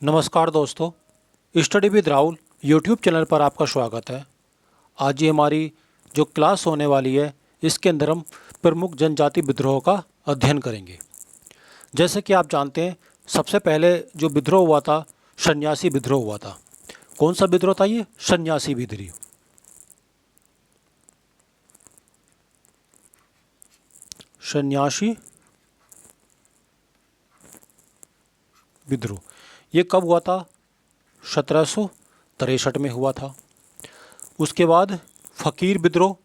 नमस्कार दोस्तों, study with Rahul YouTube channel पर आपका स्वागत है। आज ये हमारी जो क्लास होने वाली है इसके अंदर हम प्रमुख जनजाति विद्रोह का अध्ययन करेंगे। जैसे कि आप जानते हैं, सबसे पहले जो विद्रोह हुआ था सन्यासी विद्रोह हुआ था। कौन सा विद्रोह था ये? सन्यासी विद्रोह। सन्यासी विद्रोह ये कब हुआ था? 1763 में हुआ था। उसके बाद फकीर विद्रोह,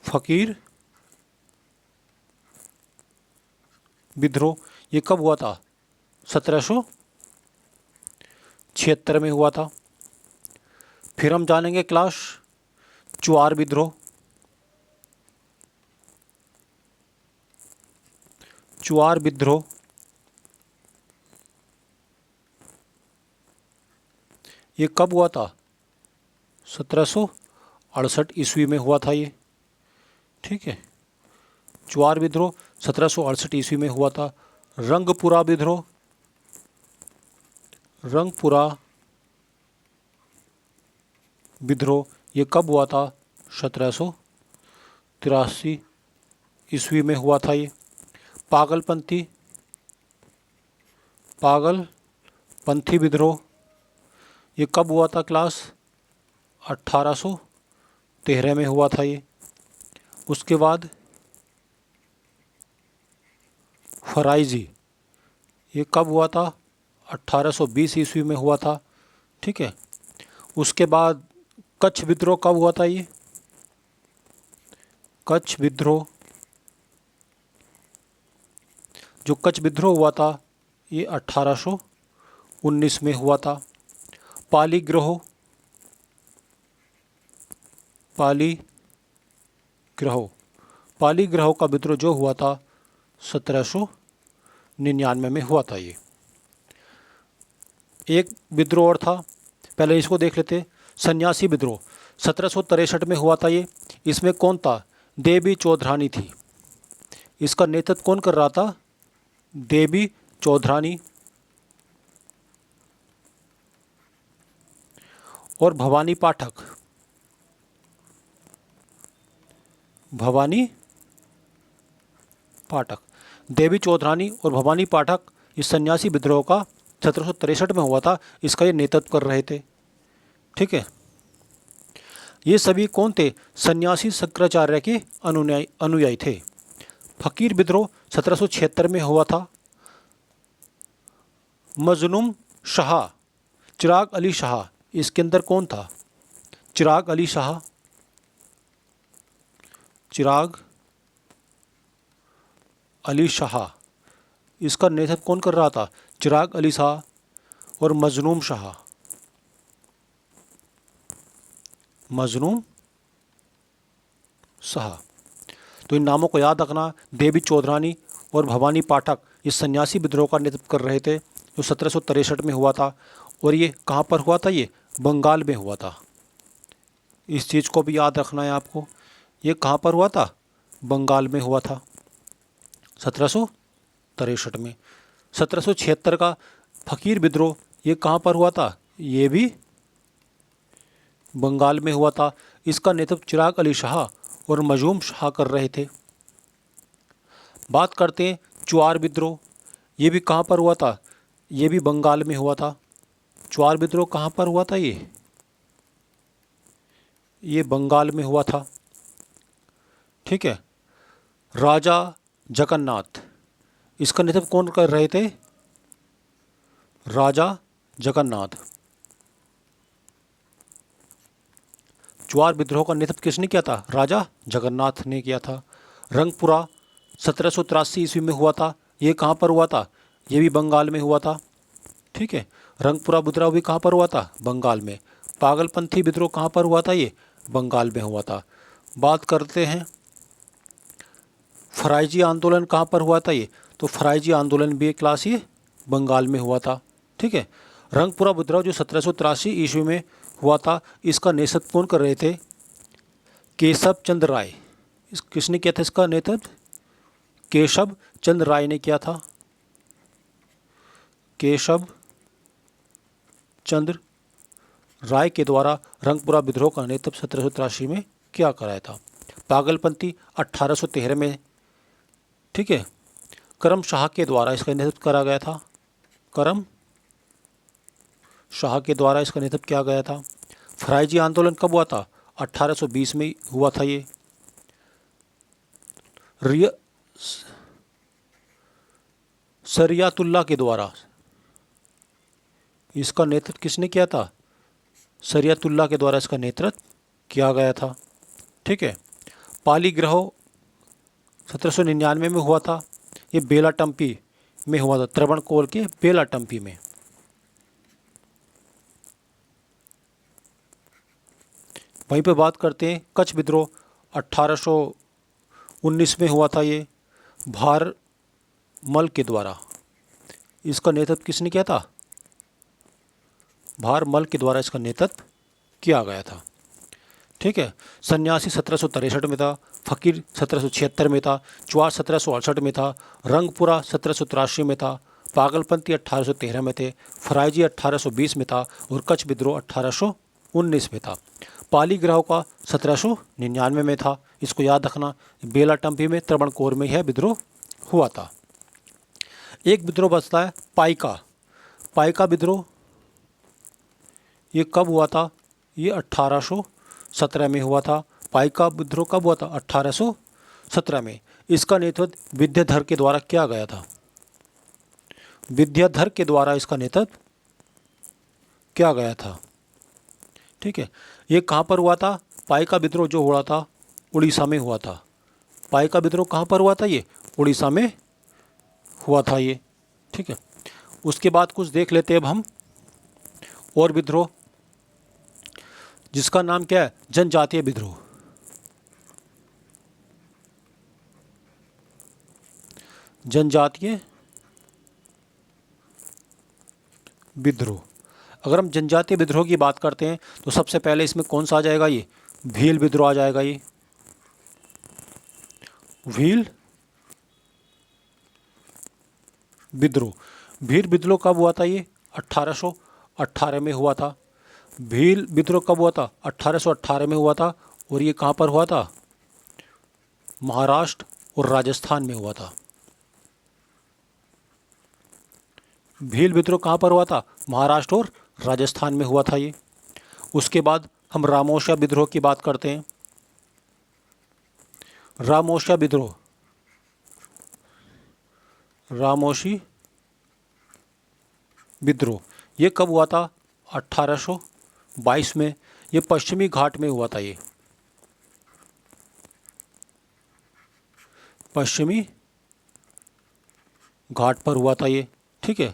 फकीर विद्रोह ये कब हुआ था? 1776 में हुआ था। फिर हम जानेंगे क्लास चुआर विद्रोह। चुआर विद्रोह ये कब हुआ था? 1768 ईस्वी में हुआ था ये। ठीक है, चुआर विद्रोह 1768 ईस्वी में हुआ था। रंगपुरा विद्रोह, रंगपुरा विद्रोह ये कब हुआ था? 1783 ईस्वी में हुआ था ये। पागलपंथी, पागलपंथी विद्रोह ये कब हुआ था क्लास? 1813 में हुआ था ये। उसके बाद फराइजी ये कब हुआ था? 1820 ईस्वी में हुआ था। ठीक है, उसके बाद कच्छ विद्रोह कब हुआ था ये? कच्छ विद्रोह, जो कच्छ विद्रोह हुआ था ये 1819 में हुआ था। पालीग्रह, पालीग्रह, पालीग्रह का विद्रोह जो हुआ था 1799 में हुआ था ये। एक विद्रोह और था, पहले इसको देख लेते। सन्यासी विद्रोह 1763 में हुआ था ये। इसमें कौन था? देवी चौधरानी थी। इसका नेतृत्व कौन कर रहा था? देवी चौधरानी और भवानी पाठक। भवानी पाठक, देवी चौधरानी और भवानी पाठक इस सन्यासी विद्रोह का 1763 में हुआ था, इसका ये नेतृत्व कर रहे थे। ठीक है, ये सभी कौन थे? सन्यासी शंकराचार्य के अनुयायी थे। फकीर विद्रोह 1776 में हुआ था। मजनूम शाह, चिराग अली शाह, इसके अंदर कौन था? चिराग अली शाह, चिराग अली शाह, इसका नेतृत्व कौन कर रहा था? चिराग अली शाह और मजनूम शाह। मजनूम शाह, तो इन नामों को याद रखना। देवी चौधरानी और भवानी पाठक इस सन्यासी विद्रोह का नेतृत्व कर रहे थे जो 1763 में हुआ था। और ये कहाँ पर हुआ था? ये बंगाल में हुआ था। इस चीज़ को भी याद रखना है आपको। ये कहाँ पर हुआ था? बंगाल में हुआ था 1763 में। 1776 का फकीर विद्रोह ये कहाँ पर हुआ था? ये भी बंगाल में हुआ था। इसका नेतृत्व चिराग अली शाह और मजूम शाह कर रहे थे। बात करते हैं चुआर विद्रोह, ये भी कहाँ पर हुआ था? ये भी बंगाल में हुआ था। चुआर विद्रोह कहाँ पर हुआ था? ये बंगाल में हुआ था। ठीक है, राजा जगन्नाथ, इसका नेतृत्व कौन कर रहे थे? राजा जगन्नाथ। चुआर विद्रोह का नेतृत्व किसने किया था? राजा जगन्नाथ ने किया था। रंगपुरा 1783 ईस्वी में हुआ था। ये कहाँ पर हुआ था? ये भी बंगाल में हुआ था। ठीक है, रंगपुरा विद्रोह भी कहाँ पर हुआ था? बंगाल में। पागलपंथी विद्रोह कहाँ पर हुआ था? ये बंगाल में हुआ था। बात करते हैं फराइजी आंदोलन कहाँ पर हुआ था? ये तो फराइजी आंदोलन भी क्लास ये बंगाल में हुआ था। ठीक है, रंगपुरा विद्रोह जो 1783 ईस्वी में हुआ था, इसका नेतृत्व कौन कर रहे थे? केशव चंद्र राय। किसने किया था इसका नेतृत्व? केशव चंद्र राय ने किया था। केशव चंद्र राय के द्वारा रंगपुरा विद्रोह का नेतृत्व 1783 में क्या कराया था? पागलपंथी 1813 में, ठीक है। करम शाह के द्वारा इसका नेतृत्व करा गया था। करम शाह के द्वारा इसका नेतृत्व किया गया था। फराइजी आंदोलन कब हुआ था? 1820 में हुआ था ये। शरियातुल्लाह के द्वारा इसका नेतृत्व किसने किया था? शरियतुल्लाह के द्वारा इसका नेतृत्व किया गया था, ठीक है। पाली ग्रह 1799 में हुआ था। ये बेलाटम्पी में हुआ था, त्रावणकोर के बेलाटम्पी में। वहीं पे बात करते हैं कच्छ विद्रोह 1819 में हुआ था। ये भारमल के द्वारा इसका नेतृत्व किसने किया था? भारमल के द्वारा इसका नेतृत्व किया गया था, ठीक है। सन्यासी 1763 में था। फकीर 1776 में था। चुआर 1768 में था। रंगपुरा 1783 में था। पागलपंथी 1813 में थे। फराइजी 1820 में था और कच्छ विद्रोह 1819 में था। पाली ग्रह का 1799 में था। इसको याद रखना। बेलाटम्पी में त्रावणकोर में यह विद्रोह हुआ था। एक विद्रोह बचता है पाइका। पाइका विद्रोह ये कब हुआ था? ये 1817 में हुआ था। पाइका विद्रोह कब हुआ था? 1817 में। इसका नेतृत्व विद्याधर के द्वारा किया गया था। विद्याधर के द्वारा इसका नेतृत्व किया गया था, ठीक है। ये कहाँ पर हुआ था? पाइका विद्रोह जो हुआ था उड़ीसा में हुआ था। पाइका विद्रोह कहाँ पर हुआ था? ये उड़ीसा में हुआ था ये, ठीक है। उसके बाद कुछ देख लेते हैं अब हम और विद्रोह, जिसका नाम क्या है? जनजातीय विद्रोह। जनजातीय विद्रोह। अगर हम जनजातीय विद्रोह की बात करते हैं तो सबसे पहले इसमें कौन सा आ जाएगा? ये भील विद्रोह आ जाएगा। ये भील विद्रोह। भील विद्रोह कब हुआ था? ये 1818 में हुआ था। भील विद्रोह कब हुआ था? 1818 में हुआ था। और ये कहाँ पर हुआ था? महाराष्ट्र और राजस्थान में हुआ था। भील विद्रोह कहाँ पर हुआ था? महाराष्ट्र और राजस्थान में हुआ था ये। उसके बाद हम रामोशिया विद्रोह की बात करते हैं। रामोशिया विद्रोह, रामोशी विद्रोह ये कब हुआ था? 1822 में। ये पश्चिमी घाट में हुआ था। ये पश्चिमी घाट पर हुआ था ये, ठीक है।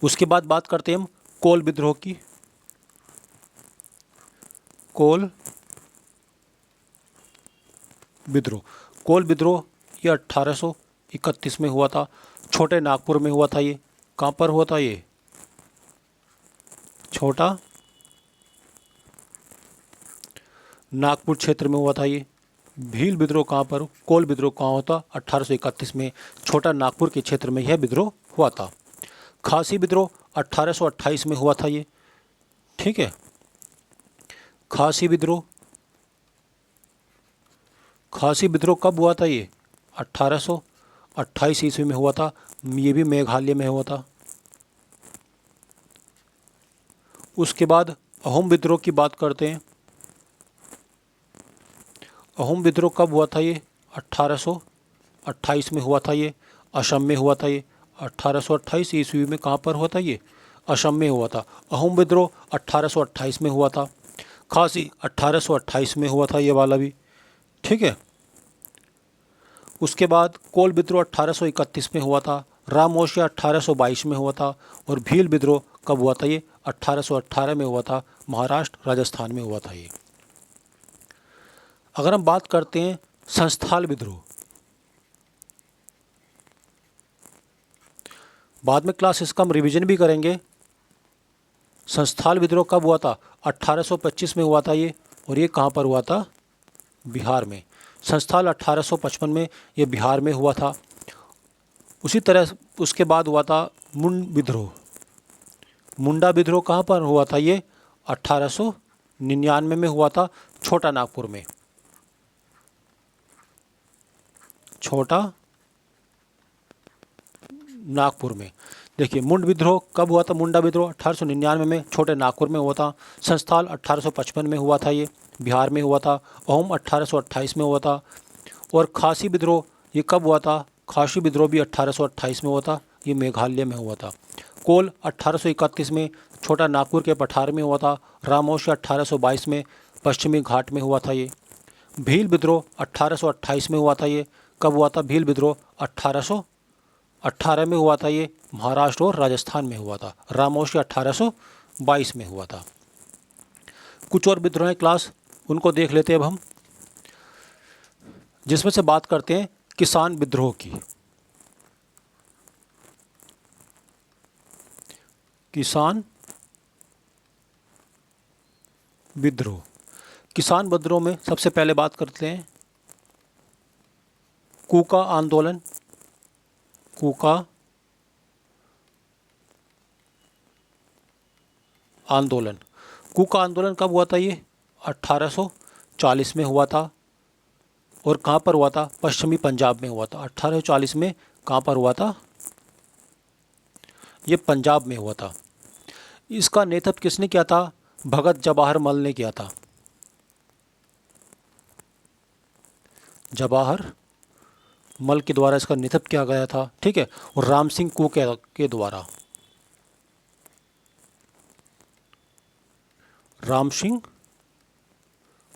उसके बाद बात करते हैं हम कोल विद्रोह की। कोल विद्रोह। कोल विद्रोह ये 1831 में हुआ था। छोटे नागपुर में हुआ था। ये कहाँ पर हुआ था? ये छोटा नागपुर क्षेत्र में हुआ था। ये भील विद्रोह कहाँ पर? कोल विद्रोह कहाँ होता? 1831 में छोटा नागपुर के क्षेत्र में यह विद्रोह हुआ था। खासी विद्रोह 1828 में हुआ था। ये, ठीक है। खासी विद्रोह, खासी विद्रोह कब हुआ था? ये 1828 ईस्वी में हुआ था। ये भी मेघालय में हुआ था। उसके बाद अहोम विद्रोह की बात करते हैं। अहोम विद्रोह कब हुआ था? ये 1828 में हुआ था। ये असम में हुआ था। ये 1828 ईस्वी में कहाँ पर हुआ था? ये असम में हुआ था। अहोम विद्रोह 1828 में हुआ था। खासी 1828 में हुआ था ये वाला भी, ठीक है। उसके बाद कोल विद्रोह 1831 में हुआ था। रामोशिया 1822 में हुआ था। और भील विद्रोह कब हुआ था? ये 1818 में हुआ था। महाराष्ट्र राजस्थान में हुआ था ये। अगर हम बात करते हैं संस्थाल विद्रोह, बाद में क्लास इसका हम रिवीजन भी करेंगे। संस्थाल विद्रोह कब हुआ था? 1825 में हुआ था ये। और ये कहाँ पर हुआ था? बिहार में। संस्थाल 1855 में ये बिहार में हुआ था। उसी तरह उसके बाद हुआ था मुंड विद्रोह। मुंडा विद्रोह कहाँ पर हुआ था? ये 1899 में हुआ था, छोटा नागपुर में। छोटा नागपुर में। देखिए, मुंड विद्रोह कब हुआ था? मुंडा विद्रोह 1899 में छोटे नागपुर में हुआ था। संस्थाल 1855 में हुआ था, ये बिहार में हुआ था। अहोम 1828 में हुआ था। और खासी विद्रोह ये कब हुआ था? खासी विद्रोह भी 1828 में हुआ था, ये मेघालय में हुआ था। कोल 1831 में छोटा नागपुर के पठार में हुआ था। रामोशी 1822 में पश्चिमी घाट में हुआ था ये। भील विद्रोह 1828 में हुआ था, ये कब हुआ था? भील विद्रोह 1818 में हुआ था, ये महाराष्ट्र और राजस्थान में हुआ था। रामोशी 1822 में हुआ था। कुछ और विद्रोह हैं क्लास, उनको देख लेते हैं अब हम, जिसमें से बात करते हैं किसान विद्रोह की। किसान विद्रोह। किसान विद्रोह में सबसे पहले बात करते हैं कूका आंदोलन। कूका आंदोलन। कूका आंदोलन कब हुआ था? ये 1840 में हुआ था। और कहाँ पर हुआ था? पश्चिमी पंजाब में हुआ था। 1840 में कहाँ पर हुआ था? ये पंजाब में हुआ था। इसका नेतृत्व किसने किया था? भगत जवाहर मल ने किया था। जवाहर मल के द्वारा इसका नेतृत्व किया गया था, ठीक है। और राम सिंह कू के द्वारा, राम सिंह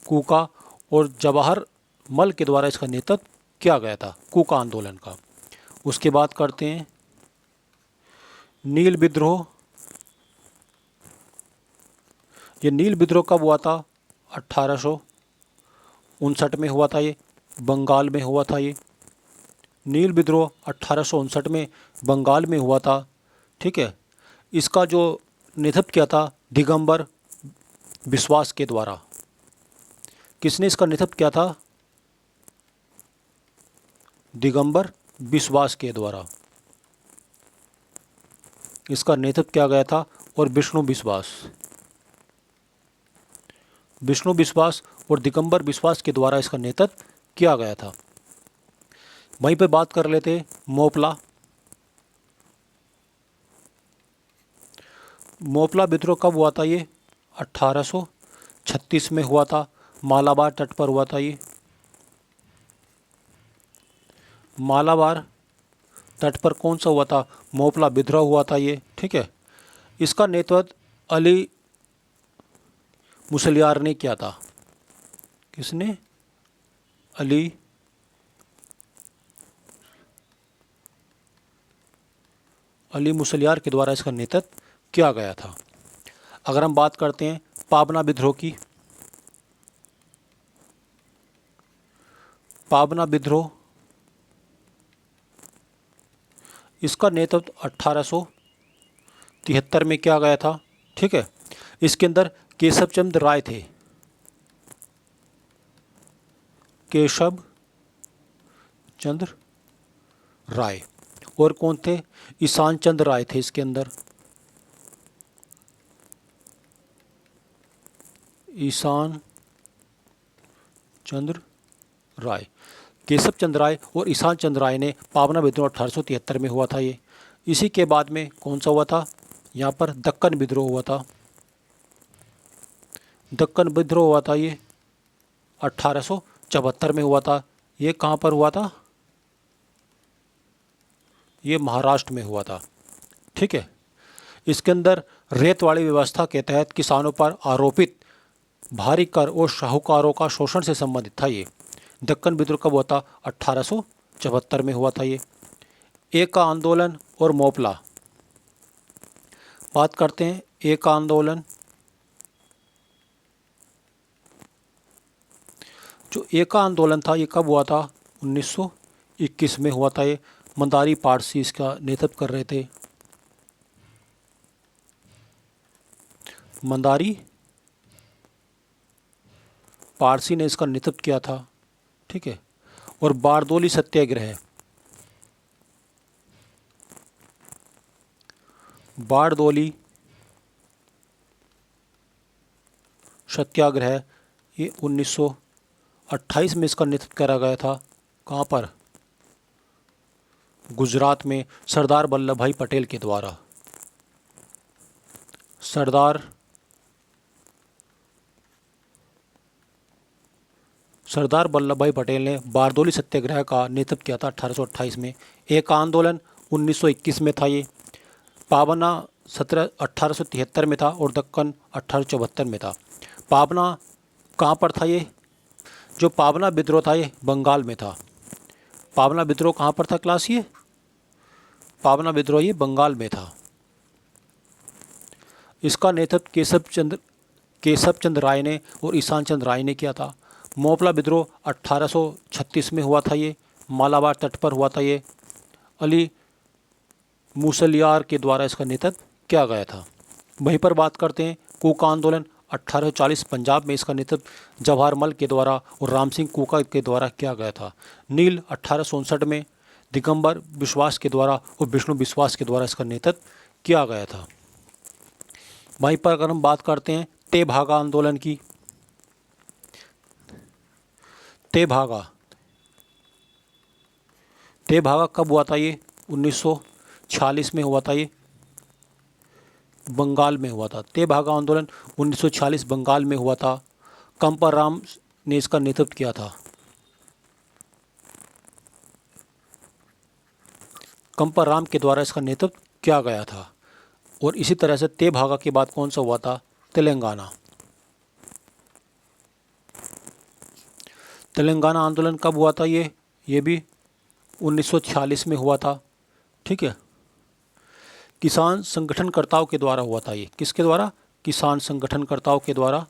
कूका और जवाहर मल के द्वारा इसका नेतृत्व किया गया था, कूका आंदोलन का। उसके बाद करते हैं नील विद्रोह। ये नील विद्रोह कब हुआ था? 1859 में हुआ था, ये बंगाल में हुआ था। ये नील विद्रोह 1859 में बंगाल में हुआ था, ठीक है। इसका जो नेतृत्व किया था दिगंबर बिश्वास के द्वारा। किसने इसका नेतृत्व किया था? दिगंबर बिश्वास के द्वारा इसका नेतृत्व किया गया था। और विष्णु विश्वास और दिगंबर विश्वास के द्वारा इसका नेतृत्व किया गया था। वहीं पे बात कर लेते हैं मोपला। मोपला विद्रोह कब हुआ था? ये 1836 में हुआ था। मालाबार तट पर हुआ था ये। मालाबार तट पर कौन सा हुआ था? मोपला विद्रोह हुआ था ये, ठीक है। इसका नेतृत्व अली मुसलियार ने किया था। किसने? अली मुसलियार के द्वारा इसका नेतृत्व किया गया था। अगर हम बात करते हैं पाबना विद्रोह की। पाबना विद्रोह इसका नेतृत्व 1873 में किया गया था, ठीक है। इसके अंदर केशव चंद्र राय थे। केशव चंद्र राय। और कौन थे? ईशान चंद्र राय थे इसके अंदर। ईशान चंद्र राय। केशव चंद्र राय और ईशान चंद्र राय ने पाबना विद्रोह 1873 में हुआ था ये। इसी के बाद में कौन सा हुआ था? यहाँ पर दक्कन विद्रोह हुआ था। दक्कन विद्रोह हुआ था ये 1874 में हुआ था। ये कहाँ पर हुआ था? ये महाराष्ट्र में हुआ था, ठीक है। इसके अंदर रेतवाड़ी व्यवस्था के तहत किसानों पर आरोपित भारी कर और साहूकारों का शोषण से संबंधित था ये। दक्कन विद्रोह कब हुआ था? 1874 में हुआ था ये। एका आंदोलन और मोपला। बात करते हैं एका आंदोलन। जो एका आंदोलन था ये कब हुआ था? 1921 में हुआ था ये। मंदारी पारसी इसका नेतृत्व कर रहे थे। मंदारी पारसी ने इसका नेतृत्व किया था, ठीक है। और बारदोली सत्याग्रह। बारडोली सत्याग्रह, ये 1928 में इसका नेतृत्व करा गया था। कहाँ पर? गुजरात में, सरदार वल्लभ भाई पटेल के द्वारा। सरदार वल्लभ भाई पटेल ने बारडोली सत्याग्रह का नेतृत्व किया था 1828 में। एक आंदोलन 1921 में था ये। पाबना 1873 में था और दक्कन 1874 में था। पाबना कहाँ पर था ये? जो पाबना विद्रोह था ये बंगाल में था। पाबना विद्रोह कहाँ पर था क्लास? ये पाबना विद्रोह ये बंगाल में था। इसका नेतृत्व केशव चंद्र राय ने और ईशान चंद्र राय ने किया था। मोपला विद्रोह 1836 में हुआ था। ये मालाबार तट पर हुआ था। ये अली मूसलियार के द्वारा इसका नेतृत्व किया गया था। वहीं पर बात करते हैं कूका आंदोलन 1840 पंजाब में इसका नेतृत्व जवाहरमल के द्वारा और राम सिंह कूका के द्वारा किया गया था। नील 1859 में दिगंबर विश्वास के द्वारा और विष्णु विश्वास के द्वारा इसका नेतृत्व किया गया था। वहीं पर अगर हम बात करते हैं तेभागा आंदोलन की, तेभागा कब हुआ था? ये 1946 में हुआ था। ये बंगाल में हुआ था। तेभागा आंदोलन 1946 बंगाल में हुआ था। कंपराम ने इसका नेतृत्व किया था। कंपराम के द्वारा इसका नेतृत्व किया गया था। और इसी तरह से तेभागा के बाद कौन सा हुआ था? तेलंगाना। तेलंगाना आंदोलन कब हुआ था? ये भी 1946 में हुआ था। ठीक है। किसान संगठनकर्ताओं के द्वारा हुआ था। ये किसके द्वारा? किसान संगठनकर्ताओं के द्वारा,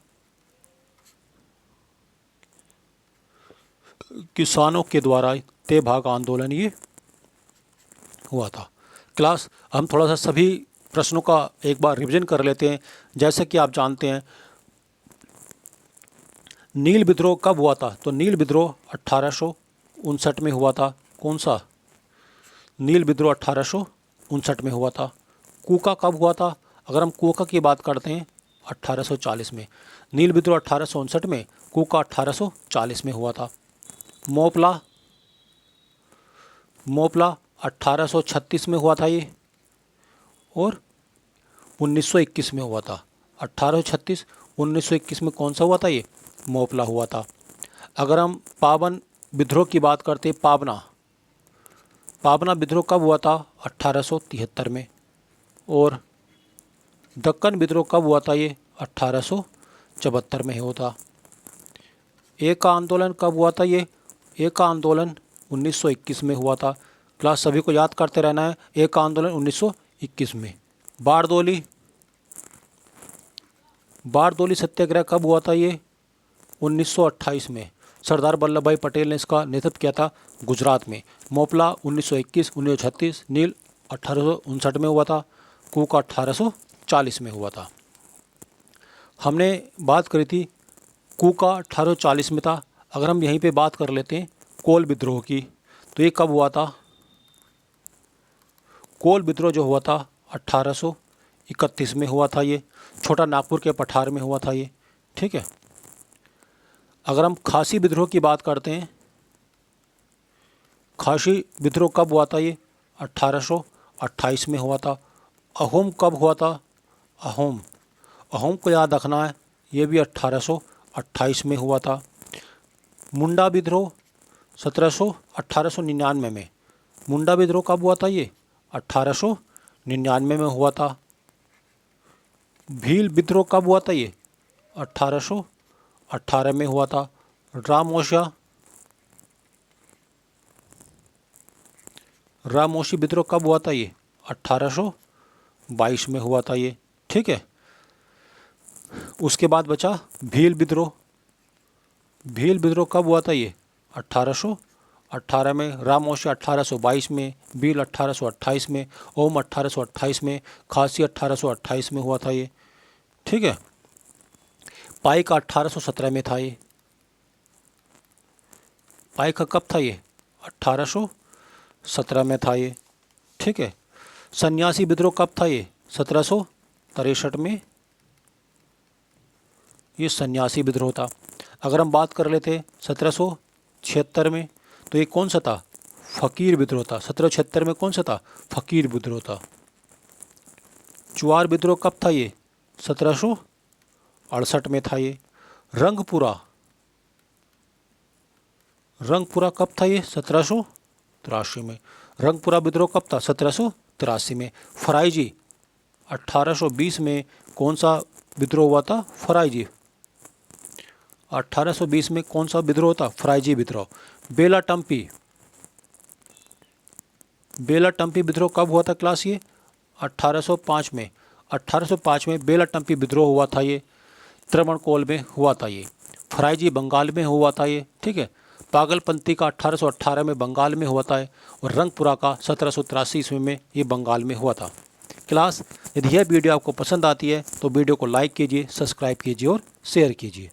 किसानों के द्वारा तेभागा आंदोलन ये हुआ था। क्लास, हम थोड़ा सा सभी प्रश्नों का एक बार रिवीजन कर लेते हैं। जैसे कि आप जानते हैं नील विद्रोह कब हुआ था? तो नील विद्रोह 1859 में हुआ था। कौन सा? नील विद्रोह 1859 में हुआ था। कूका कब हुआ था? अगर हम कूका की बात करते हैं 1840 में। नील विद्रोह 1859 में, कूका 1840 में हुआ था। मोपला 1836 में हुआ था ये और 1921 में हुआ था। 1836, 1921 में कौन सा हुआ था? ये मोपला हुआ था। अगर हम पावन विद्रोह की बात करते हैं, पाबना विद्रोह कब हुआ था? 1873 में। और दक्कन विद्रोह कब हुआ था? ये 1874 में हुआ था। एक आंदोलन कब हुआ था? ये एक आंदोलन 1921 में हुआ था। क्लास सभी को याद करते रहना है। एक आंदोलन 1921 में। बारडोली सत्याग्रह कब हुआ था? ये 1928 में। सरदार वल्लभ भाई पटेल ने इसका नेतृत्व किया था गुजरात में। मोपला 1921, 1936, नील 1859 में हुआ था। कूका 1840 में हुआ था। हमने बात करी थी कूका 1840 में था। अगर हम यहीं पे बात कर लेते हैं कोल विद्रोह की, तो ये कब हुआ था? कोल विद्रोह जो हुआ था 1831 में हुआ था। ये छोटा नागपुर के पठार में हुआ था ये। ठीक है। अगर हम खासी विद्रोह की बात करते हैं, खासी विद्रोह कब हुआ था? ये 1828 में हुआ था। अहोम कब हुआ था? अहोम को याद रखना है, ये भी 1828 में हुआ था। मुंडा विद्रोह 1899 में। मुंडा विद्रोह कब हुआ था? ये 1899 में हुआ था। भील विद्रोह कब हुआ था? ये 1818 में हुआ था। रामोशी विद्रोह कब हुआ था? ये 1822 में हुआ था ये। ठीक है। उसके बाद बचा भील विद्रोह। भील विद्रोह कब हुआ था? ये 1818 में। रामोशी 1822 में, भील 1828 में, ओम 1828 में, खासी 1828 में हुआ था ये। ठीक है। पाई का 1817 में था ये। पाई का कब था? ये 1817 में था ये। ठीक है। सन्यासी विद्रोह कब था? ये 1763 में ये सन्यासी विद्रोह था। अगर हम बात कर लेते 1776 में, तो ये कौन सा था? फ़कीर विद्रोह था। 1776 में कौन सा था? फ़कीर विद्रोह था। चुआर विद्रोह कब था? ये 1768 में था। ये रंगपुरा कब था? ये 1783 में। रंगपुरा विद्रोह कब था? 1783 में। फराइजी 1820 में कौन सा विद्रोह हुआ था? फराइजी 1820 में कौन सा विद्रोह था? फराइजी विद्रोह। बेलाटम्पी विद्रोह कब हुआ था क्लास? ये 1805 में। 1805 में बेलाटम्पी विद्रोह हुआ था। ये त्रवणकोल में हुआ था। ये फराइजी बंगाल में हुआ था। ये ठीक है। पागलपंती का 1818 में बंगाल में हुआ था। और रंगपुरा का 1783 ईस्वी में ये बंगाल में हुआ था। क्लास, यदि यह वीडियो आपको पसंद आती है तो वीडियो को लाइक कीजिए, सब्सक्राइब कीजिए और शेयर कीजिए।